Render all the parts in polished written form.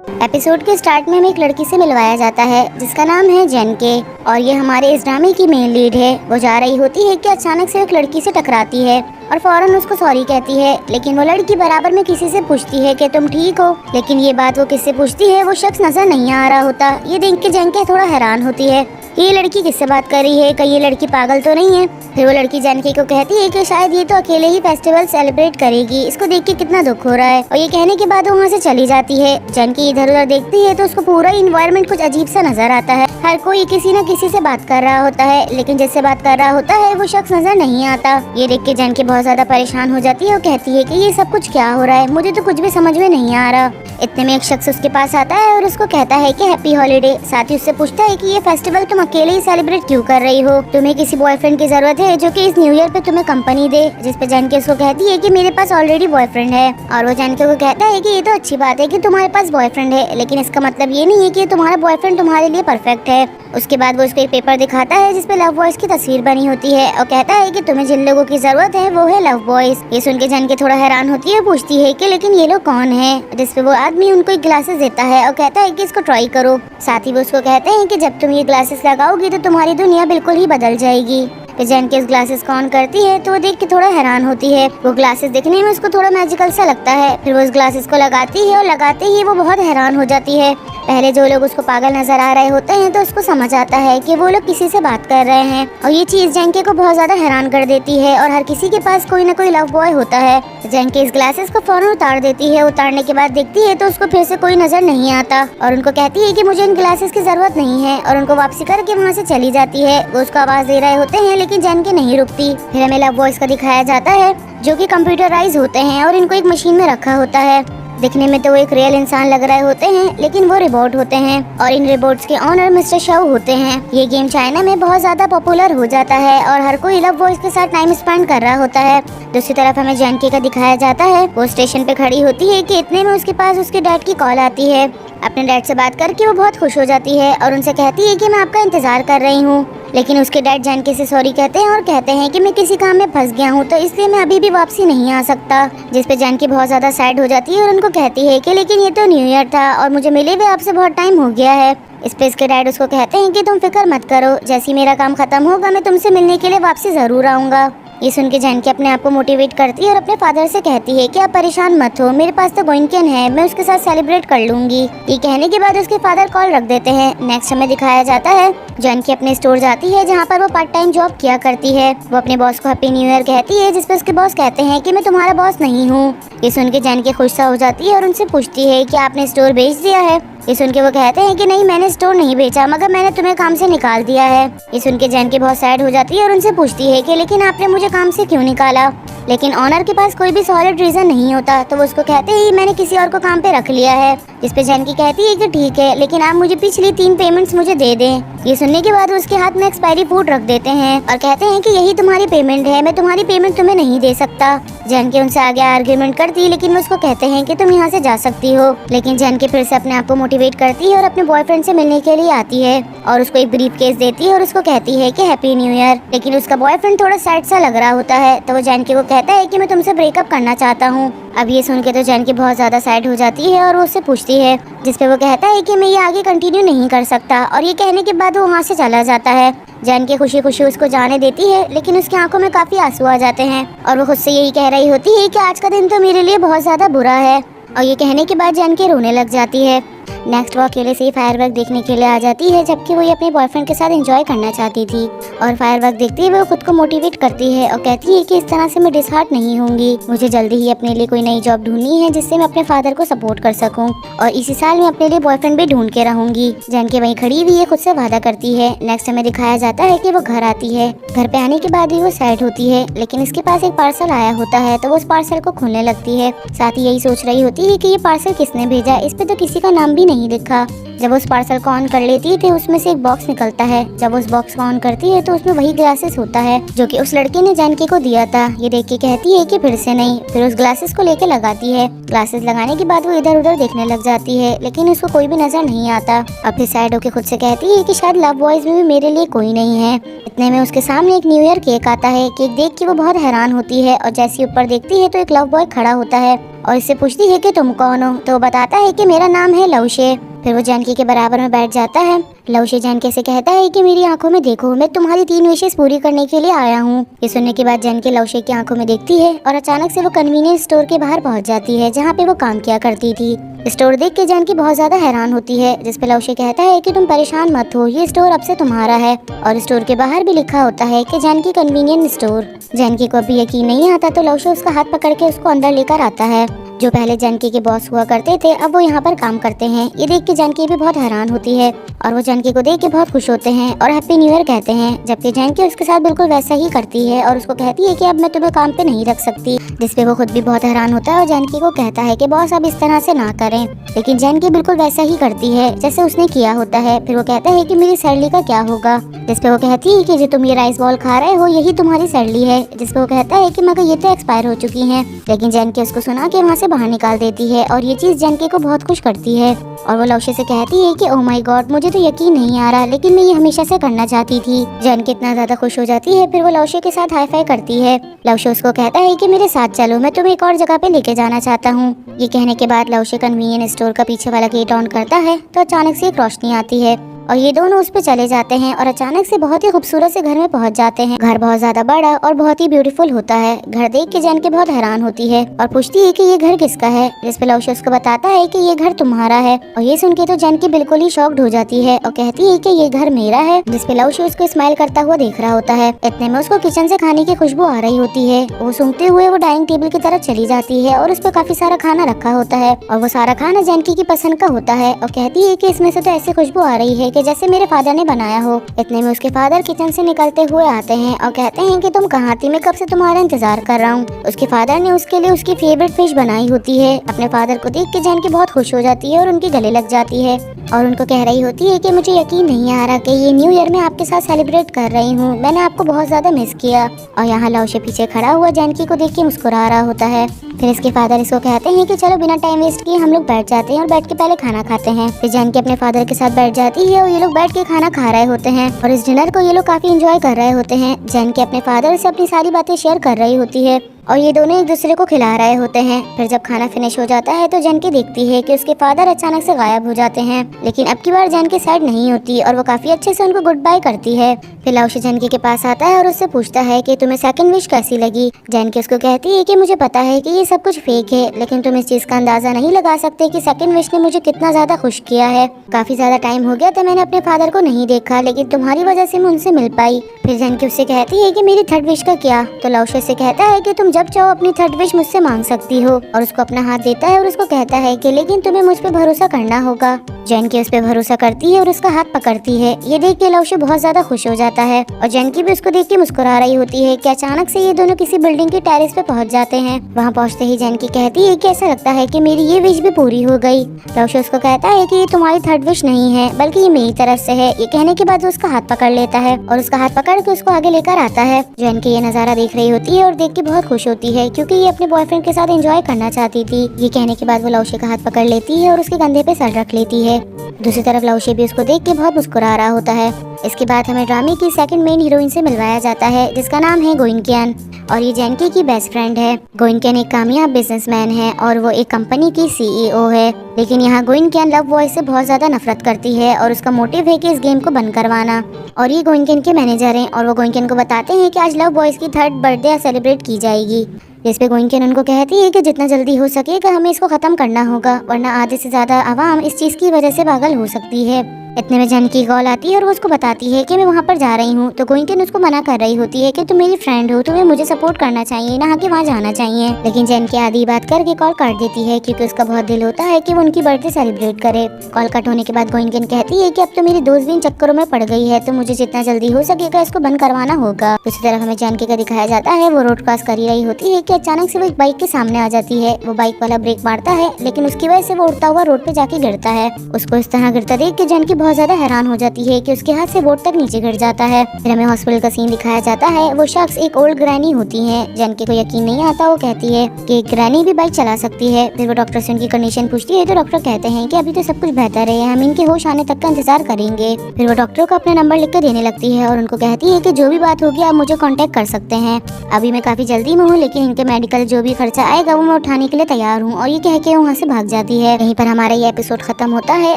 Episode के start में हमें एक लड़की से मिलवाया जाता है जिसका नाम है जेनके और ये हमारे इस ड्रामे की मेन लीड है। वो जा रही होती है कि अचानक से एक लड़की से टकराती है और फौरन उसको सॉरी कहती है, लेकिन वो लड़की बराबर में किसी से पूछती है कि तुम ठीक हो, लेकिन ये बात वो किससे पूछती है वो शख्स नजर नहीं आ रहा होता। ये देख के जेनके थोड़ा हैरान होती है कि ये लड़की किससे बात कर रही है, कहीं ये लड़की पागल तो नहीं है। फिर वो लड़की जेनके को कहती है कि शायद ये तो अकेले ही फेस्टिवल सेलिब्रेट करेगी, इसको देख के कितना दुख हो रहा है। और ये कहने के बाद वो वहाँ से चली जाती है। जेनके इधर उधर देखती है तो उसको पूरा इन्वायरमेंट कुछ अजीब सा नजर आता है। हर कोई किसी न किसी से बात कर रहा होता है, लेकिन जिससे बात कर रहा होता है वो शख्स नजर नहीं आता। ये देख के जेनके बहुत ज्यादा परेशान हो जाती है और कहती है कि ये सब कुछ क्या हो रहा है, मुझे तो कुछ भी समझ में नहीं आ रहा। इतने में एक शख्स उसके पास आता है और उसको कहता है कि हैप्पी हॉलीडे। साथ ही उससे पूछता है कि ये फेस्टिवल तुम अकेले ही सेलिब्रेट क्यों कर रही हो, तुम्हें किसी बॉयफ्रेंड की जरूरत है जो कि इस न्यू ईयर पे तुम्हें कंपनी दे। जिस पे जेनके उसको कहती है कि मेरे पास ऑलरेडी बॉयफ्रेंड है। और वो जेनके को कहता है कि ये तो अच्छी बात है कि तुम्हारे पास बॉयफ्रेंड है, लेकिन इसका मतलब ये नहीं है कि तुम्हारा बॉयफ्रेंड तुम्हारे लिए परफेक्ट है। उसके बाद वो उसको एक पेपर दिखाता है जिसपे लव बॉयज की तस्वीर बनी होती है और कहता है कि तुम्हें जिन लोगों की जरूरत है वो है लव बॉयज। ये सुन के जेनके थोड़ा हैरान होती है, पूछती है कि लेकिन ये लोग कौन है। जिसपे वो आदमी उनको एक ग्लासेस देता है और कहता है कि इसको ट्राई करो। साथ ही वो उसको कहते हैं कि जब तुम ये ग्लासेस लगाओगी तो तुम्हारी दुनिया बिल्कुल ही बदल जाएगी। फिर जेनके इस ग्लासेस को ऑन करती है तो वो देख के थोड़ा हैरान होती है। वो ग्लासेस दिखने में उसको थोड़ा मैजिकल सा लगता है। फिर वो इस ग्लासेस को लगाती है और लगाते ही वो बहुत हैरान हो जाती है। पहले जो लोग उसको पागल नजर आ रहे होते हैं तो उसको समझ आता है कि वो लोग किसी से बात कर रहे हैं और ये चीज जेनके को बहुत ज्यादा हैरान कर देती है। और हर किसी के पास कोई न कोई लव बॉय होता है। जेनके इस ग्लासेस को फौरन उतार देती है। उतारने के बाद देखती है तो उसको फिर से कोई नजर नहीं आता और उनको कहती है कि मुझे इन ग्लासेस की जरूरत नहीं है और उनको वापसी करके वहाँ से चली जाती है। वो उसको आवाज दे रहे होते हैं लेकिन जेनके नहीं रुकती। फिर हमें लव बॉयज का दिखाया जाता है जो कि कंप्यूटराइज होते हैं और इनको एक मशीन में रखा होता है। दिखने में तो वो एक रियल इंसान लग रहे होते हैं, लेकिन वो रोबोट होते हैं और इन रोबोट्स के ऑनर मिस्टर शाओ होते हैं। ये गेम चाइना में बहुत ज्यादा पॉपुलर हो जाता है और हर कोई लव बॉयज के साथ टाइम स्पेंड कर रहा होता है। दूसरी तरफ हमें जेनके का दिखाया जाता है। वो स्टेशन पे खड़ी होती है कि इतने में उसके पास उसके डैड की कॉल आती है। अपने डैड से बात करके वो बहुत खुश हो जाती है और उनसे कहती है कि मैं आपका इंतजार कर रही हूँ। लेकिन उसके डैड जेनके से सॉरी कहते हैं और कहते हैं कि मैं किसी काम में फंस गया हूँ तो इसलिए मैं अभी भी वापसी नहीं आ सकता। जिस पे जेनके बहुत ज्यादा सैड हो जाती है और उनको कहती है कि लेकिन ये तो न्यू ईयर था और मुझे मिले हुए आपसे बहुत टाइम हो गया है। इस पे इसके डैड उसको कहते हैं कि तुम फिक्र मत करो, जैसे मेरा काम खत्म होगा मैं तुमसे मिलने के लिए वापसी जरूर आऊंगा। ये सुन के जेनके अपने आप को मोटिवेट करती है और अपने फादर से कहती है कि आप परेशान मत हो, मेरे पास तो गोइनकेन है, मैं उसके साथ सेलिब्रेट कर लूंगी। ये कहने के बाद उसके फादर कॉल रख देते हैं। नेक्स्ट हमें दिखाया जाता है जेनके अपने स्टोर जाती है जहाँ पर वो पार्ट टाइम जॉब किया करती है। वो अपने बॉस को हैप्पी न्यू ईयर कहती है, जिसपे उसके बॉस कहते हैं कि मैं तुम्हारा बॉस नहीं हूँ। ये सुन के जेनके खुश सा हो जाती है और उनसे पूछती है कि आपने स्टोर बेच दिया है। ये सुन के वो कहते हैं कि नहीं, मैंने स्टोर नहीं बेचा, मगर मैंने तुम्हें काम से निकाल दिया है। ये सुन के जेनके बहुत सैड हो जाती है और उनसे पूछती है कि लेकिन आपने मुझे काम से क्यों निकाला। लेकिन ऑनर के पास कोई भी सॉलिड रीजन नहीं होता तो वो उसको कहते हैं मैंने किसी और को काम पे रख लिया है। जिस पे जेनकी कहती है कि ठीक है, लेकिन आप मुझे पिछली 3 पेमेंट्स मुझे दे दें। ये सुनने के बाद उसके हाथ में एक्सपायरी फूड रख देते हैं और कहते हैं कि यही तुम्हारी पेमेंट है, मैं तुम्हारी पेमेंट तुम्हें नहीं दे सकता। जेनकी उनसे आगे आर्ग्यूमेंट करती है, लेकिन वो उसको कहते हैं कि तुम यहाँ से जा सकती हो। लेकिन जेनकी फिर से अपने आप को मोटिवेट करती है और अपने बॉयफ्रेंड से मिलने के लिए आती है और उसको एक ब्रीफ केस देती है और उसको कहती है कि हैप्पी न्यू ईयर। लेकिन उसका बॉयफ्रेंड थोड़ा सैड सा लग रहा होता है तो वो जेनकी को कहता है कि मैं तुमसे ब्रेकअप करना चाहता हूँ। अब ये सुन के तो जेनकी बहुत ज्यादा सैड हो जाती है और वो उससे पूछती है, जिसपे वो कहता है कि मैं ये आगे कंटिन्यू नहीं कर सकता। और ये कहने के बाद वो वहाँ से चला जाता है। जेनकी खुशी खुशी उसको जाने देती है, लेकिन उसकी आंखों में काफी आंसू आ जाते हैं और वो खुद से यही कह रही होती है कि आज का दिन तो मेरे लिए बहुत ज्यादा बुरा है। और ये कहने के बाद जेनकी रोने लग जाती है। नेक्स्ट वो अकेले से ही फायरवर्क देखने के लिए आ जाती है, जबकि वो ये अपने बॉयफ्रेंड के साथ एंजॉय करना चाहती थी। और फायरवर्क देखते हुए वो खुद को मोटिवेट करती है और कहती है कि इस तरह से मैं डिसहार्ट नहीं होंगी, मुझे जल्दी ही अपने लिए कोई नई जॉब ढूंढनी है जिससे मैं अपने फादर को सपोर्ट कर सकूं और इसी साल मैं अपने लिए बॉयफ्रेंड भी ढूंढ के रहूंगी। जेनकी वहीं खड़ी हुई है, खुद से वादा करती है। नेक्स्ट हमें दिखाया जाता है कि वो घर आती है। घर पे आने के बाद भी वो सैड होती है, लेकिन उसके पास एक पार्सल आया होता है तो वो उस पार्सल को खोलने लगती है। साथ ही यही सोच रही होती है कि ये पार्सल किसने भेजा, इस पे तो किसी का नाम भी नहीं लिखा। जब उस पार्सल को ऑन कर लेती है तो उसमें से एक बॉक्स निकलता है। जब उस बॉक्स को ऑन करती है तो उसमें वही ग्लासेस होता है जो कि उस लड़की ने जानकी को दिया था। ये देख के कहती है कि फिर से नहीं। फिर उस ग्लासेस को लेके लगाती है। ग्लासेस लगाने के बाद वो इधर उधर देखने लग जाती है, लेकिन उसको कोई भी नजर नहीं आता। अब फिर सैड होके खुद से कहती है कि शायद लव बॉयज में भी मेरे लिए कोई नहीं है। इतने में उसके सामने एक न्यू ईयर केक आता है। केक देख के वो बहुत हैरान होती है और जैसे ऊपर देखती है तो एक लव बॉय खड़ा होता है और इससे पूछती है कि तुम कौन हो। तो वो बताता है कि मेरा नाम है लवशे। फिर वो जानकी के बराबर में बैठ जाता है। लवशे जानकी से कहता है कि मेरी आंखों में देखो, मैं तुम्हारी 3 विशेष पूरी करने के लिए आया हूँ। ये सुनने के बाद जानकी लवशे की आंखों में देखती है और अचानक से वो कन्वीनियंस स्टोर के बाहर पहुँच जाती है जहाँ पे वो काम किया करती थी। स्टोर देख के जानकी बहुत ज्यादा हैरान होती है, जिसपे लवशे कहता है कि तुम परेशान मत हो, ये स्टोर अब से तुम्हारा है। और स्टोर के बाहर भी लिखा होता है कि जानकी कन्वीनियंस स्टोर। जानकी को अभी यकीन नहीं आता तो लवशे उसका हाथ पकड़ के उसको अंदर लेकर आता है। जो पहले जानकी के बॉस हुआ करते थे अब वो यहाँ पर काम करते हैं। ये देख के जानकी भी बहुत हैरान होती है और वो जानकी को देख के बहुत खुश होते हैं और हैप्पी न्यू ईयर कहते हैं। जबकि जानकी उसके साथ बिल्कुल वैसा ही करती है और उसको कहती है कि अब मैं तुम्हें काम पे नहीं रख सकती, जिसपे वो खुद भी बहुत हैरान होता है और जानकी को कहता है कि बॉस अब इस तरह से ना करें। लेकिन जानकी बिल्कुल वैसा ही करती है जैसे उसने किया होता है। फिर वो कहता है कि मेरी सैलरी का क्या होगा, जिसपे वो कहती है कि जो तुम ये राइस बॉल खा रहे हो यही तुम्हारी सैलरी है। जिसपे वो कहता है कि मगर ये तो एक्सपायर हो चुकी है। लेकिन जानकी उसको सुना के वहाँ से बाहर निकाल देती है और ये चीज जानकी को बहुत खुश करती है। और वो लवशे से कहती है कि ओह माय गॉड, मुझे तो यकीन नहीं आ रहा, लेकिन मैं ये हमेशा से करना चाहती थी। जानकी इतना ज्यादा खुश हो जाती है। फिर वो लवशे के साथ हाई फाई करती है। लवशे उसको कहता है कि मेरे साथ चलो, मैं तुम्हें एक और जगह पे लेके जाना चाहता हूँ। ये कहने के बाद लवशे कन्वीनियंस स्टोर का पीछे वाला गेट ऑन करता है तो अचानक से एक रोशनी आती है और ये दोनों उस पे चले जाते हैं और अचानक से बहुत ही खूबसूरत से घर में पहुंच जाते हैं। घर बहुत ज्यादा बड़ा और बहुत ही ब्यूटीफुल होता है। घर देख के जानकी बहुत हैरान होती है और पूछती है कि ये घर किसका है, जिसपे लवशे उसको बताता है कि ये घर तुम्हारा है। और ये सुन के तो जानकी बिल्कुल ही शॉक्ड हो जाती है और कहती है कि ये घर मेरा है, जिसपे लवशे उसको स्माइल करता हुआ देख रहा होता है। इतने में उसको किचन से खाने की खुशबू आ रही होती है। वो सूंघते हुए वो डाइनिंग टेबल की तरफ चली जाती है और उस पर काफी सारा खाना रखा होता है और वो सारा खाना जानकी की पसंद का होता है और कहती है कि इसमें से तो ऐसी खुशबू आ रही है कि जैसे मेरे फादर ने बनाया हो। इतने में उसके फादर किचन से निकलते हुए आते हैं और कहते हैं कि तुम कहाँ थी, मैं कब से तुम्हारा इंतजार कर रहा हूँ। उसके फादर ने उसके लिए उसकी फेवरेट फिश बनाई होती है। अपने फादर को देख के जानकी बहुत खुश हो जाती है और उनके गले लग जाती है और उनको कह रही होती है कि मुझे यकीन नहीं आ रहा कि ये न्यू ईयर में आपके साथ सेलिब्रेट कर रही हूँ, मैंने आपको बहुत ज्यादा मिस किया। और यहाँ लवशे पीछे खड़ा हुआ जानकी को देख के मुस्कुरा रहा होता है। फिर इसके फादर इसको कहते हैं कि चलो बिना टाइम वेस्ट किए हम लोग बैठ जाते हैं और बैठ के पहले खाना खाते हैं। फिर जानकी अपने फादर के साथ बैठ जाती है और ये लोग बैठ के खाना खा रहे होते हैं और इस डिनर को ये लोग काफी एंजॉय कर रहे होते हैं। जानकी अपने फादर से अपनी सारी बातें शेयर कर रही होती है और ये दोनों एक दूसरे को खिला रहे होते हैं। फिर जब खाना फिनिश हो जाता है तो जानकी देखती है कि उसके फादर अचानक से गायब हो जाते हैं, लेकिन अब की बार जानकी साइड नहीं होती और वो काफी अच्छे से उनको गुड बाय करती है। फिर लवशे जानकी के पास आता है और उससे पूछता है कि तुम्हें सेकंड विश कैसी लगी। जानकी उसको कहती है कि मुझे पता है कि ये सब कुछ फेक है, लेकिन तुम इस चीज का अंदाजा नहीं लगा सकते कि सेकंड विश ने मुझे कितना ज्यादा खुश किया है। काफी ज्यादा टाइम हो गया था मैंने अपने फादर को नहीं देखा, लेकिन तुम्हारी वजह से मैं उनसे मिल पाई। फिर जानकी उससे कहती है कि मेरी थर्ड विश का क्या। तो लवशे से कहता है कि तुम जब चाहो अपनी थर्ड विश मुझसे मांग सकती हो और उसको अपना हाथ देता है और उसको कहता है कि लेकिन तुम्हें मुझ पे भरोसा करना होगा। जानकी उस पे भरोसा करती है और उसका हाथ पकड़ती है। ये देख के लवशे बहुत ज्यादा खुश हो जाता है और जानकी भी उसको देख के मुस्कुरा रही होती है कि अचानक से ये दोनों किसी बिल्डिंग के टेरेस पे पहुंच जाते हैं। वहाँ पहुँचते ही जानकी कहती है कि ऐसा लगता है कि मेरी ये विश भी पूरी हो गई। लवशे उसको कहता है कि ये तुम्हारी थर्ड विश नहीं है बल्कि ये मेरी तरफ से है। ये कहने के बाद वो उसका हाथ पकड़ लेता है और उसका हाथ पकड़ के उसको आगे लेकर आता है। जानकी ये नजारा देख रही होती है और देख के बहुत खुश होती है क्योंकि ये अपने बॉयफ्रेंड के साथ एंजॉय करना चाहती थी। ये कहने के बाद वो लवशे का हाथ पकड़ लेती है और उसके कंधे पे सर रख लेती है। दूसरी तरफ लवशे भी उसको देख के बहुत मुस्कुरा रहा होता है। इसके बाद हमें ड्रामे की सेकंड मेन हीरोइन से मिलवाया जाता है जिसका नाम है गोइनकियन और ये जानकी की बेस्ट फ्रेंड है। गोइनकियन एक कामयाब बिजनेसमैन है और वो एक कंपनी की सीईओ है, लेकिन यहाँ गोइनकियन लव बॉय से बहुत ज्यादा नफरत करती है और उसका मोटिव है कि इस गेम को बंद करवाना। और ये गोइनकियन के मैनेजर हैं और वो गोइनकियन को बताते हैं कि आज लव बॉयज की थर्ड बर्थडे सेलिब्रेट की जाएगी। जिस पे गोइनकियन उनको कहती है कि जितना जल्दी हो सकेगा हमें इसको खत्म करना होगा, वरना आधे से ज्यादा आवाम इस चीज की वजह से पागल हो सकती है। इतने में जैन की कॉल आती है और वो उसको बताती है कि मैं वहाँ पर जा रही हूँ। तो गोइंकिन उसको मना कर रही होती है कि तुम मेरी फ्रेंड हो, तुम्हें मुझे सपोर्ट करना चाहिए, ना कि वहाँ जाना चाहिए। लेकिन जैन की आधी बात करके कॉल काट देती है क्योंकि उसका बहुत दिल होता है कि वो उनकी बर्थडे सेलिब्रेट करे। कॉल कट होने के बाद गोइंकिन कहती है कि अब तो मेरी दोस्त भी इन चक्करों में पड़ गई है, तो मुझे जितना जल्दी हो सकेगा इसको बंद करवाना होगा। दूसरी तरफ हमें जानकी का दिखाया जाता है, वो रोड क्रॉस कर ही रही होती है कि अचानक से वो एक बाइक के सामने आ जाती है। वो बाइक वाला ब्रेक मारता है लेकिन उसकी वजह से वो उड़ता हुआ रोड पे जाके गिरता है। उसको इस तरह गिरता देख के जानकी बहुत ज्यादा हैरान हो जाती है कि उसके हाथ से बोर्ड तक नीचे गिर जाता है। फिर हमें हॉस्पिटल का सीन दिखाया जाता है। वो शख्स एक ओल्ड ग्रैनी होती है। जानकी को यकीन नहीं आता, वो कहती है कि ग्रैनी भी बाइक चला सकती है। फिर वो डॉक्टर से उनकी कंडीशन पूछती है तो डॉक्टर कहते हैं कि अभी तो सब कुछ बेहतर है, हम इनके होश आने तक का इंतजार करेंगे। फिर वो डॉक्टर को अपना नंबर लिख कर देने लगती है और उनको कहती है कि जो भी बात होगी आप मुझे कांटेक्ट कर सकते हैं। अभी मैं काफी जल्दी में हूँ, लेकिन इनके मेडिकल जो भी खर्चा आएगा वो मैं उठाने के लिए तैयार हूँ। और ये कह के वहाँ से भाग जाती है। यहीं पर हमारा ये एपिसोड खत्म होता है।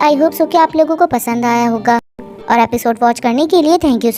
आई होप सो कि आप लोगों को पसंद आया होगा और एपिसोड वॉच करने के लिए थैंक यू।